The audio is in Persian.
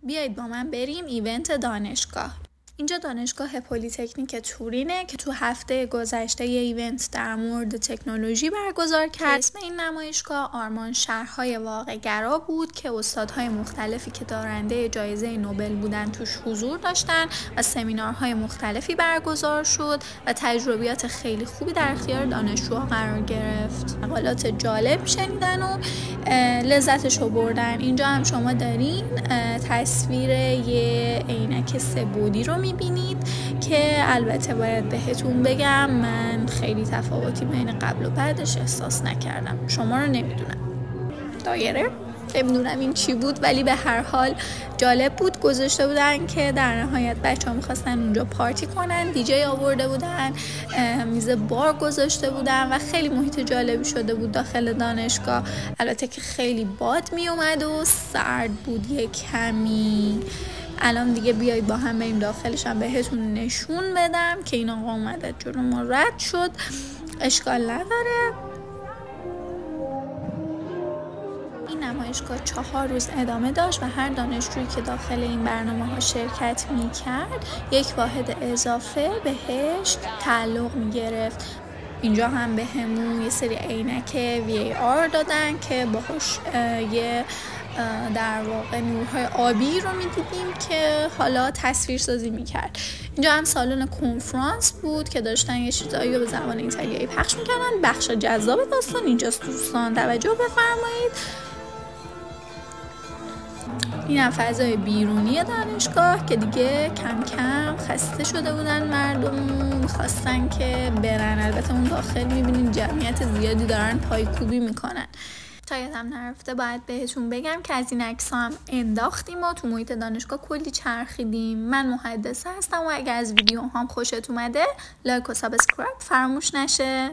بیایید با من بریم ایونت دانشگاه. اینجا دانشگاه پلی‌تکنیک تورینه که تو هفته گذشته یه ایونت در مورد تکنولوژی برگزار کرد. اسم این نمایشگاه آرمان شهرهای واقع‌گرا بود که استادهای مختلفی که دارنده جایزه نوبل بودن توش حضور داشتن و سمینارهای مختلفی برگزار شد و تجربیات خیلی خوبی در اختیار دانشجوها قرار گرفت. مقالات جالب شنیدن و لذتشو بردن. اینجا هم شما دارین تصویر یه عینک سه‌بعدی رو میبینید که البته باید بهتون بگم من خیلی تفاوتی بین قبل و بعدش احساس نکردم. شما رو نمیدونم. دایره نمیدونم این چی بود، ولی به هر حال جالب بود. گذاشته بودن که در نهایت بچه‌ها می‌خواستن اونجا پارتی کنن، دیجی آورده بودن، میز بار گذاشته بودن و خیلی محیط جالبی شده بود داخل دانشگاه. البته که خیلی باد میومد و سرد بود یه کمی. الان دیگه بیایید با هم بریم داخلش هم بهتون نشون بدم که این آقا اومده جلو ما رد شد. اشکال نداره. این نمایشگاه 4 روز ادامه داشت و هر دانشجویی که داخل این برنامه ها شرکت می کرد یک واحد اضافه بهش تعلق می گرفت. اینجا هم به همون یه سری عینک VAR دادن که باهاش یه در واقع نورهای آبی رو میدیدیم که حالا تصویر سازی میکرد. اینجا هم سالن کنفرانس بود که داشتن یه چیزایی رو به زبان ایتالیایی پخش میکردن. بخش جذاب داستان اینجاست دوستان، توجه بفرمایید. این هم فضای بیرونی دانشگاه که دیگه کم کم خسته شده بودن مردم، میخواستن که برن. البته اون داخل میبینید جمعیت زیادی دارن پایکوبی میکنن. تا یادم نرفته باید بهتون بگم که از این عکس هم انداختیم و تو محیط دانشگاه کلی چرخیدیم. من محدثه هستم و اگر از ویدیو هم خوشت اومده لایک و سابسکرایب فراموش نشه.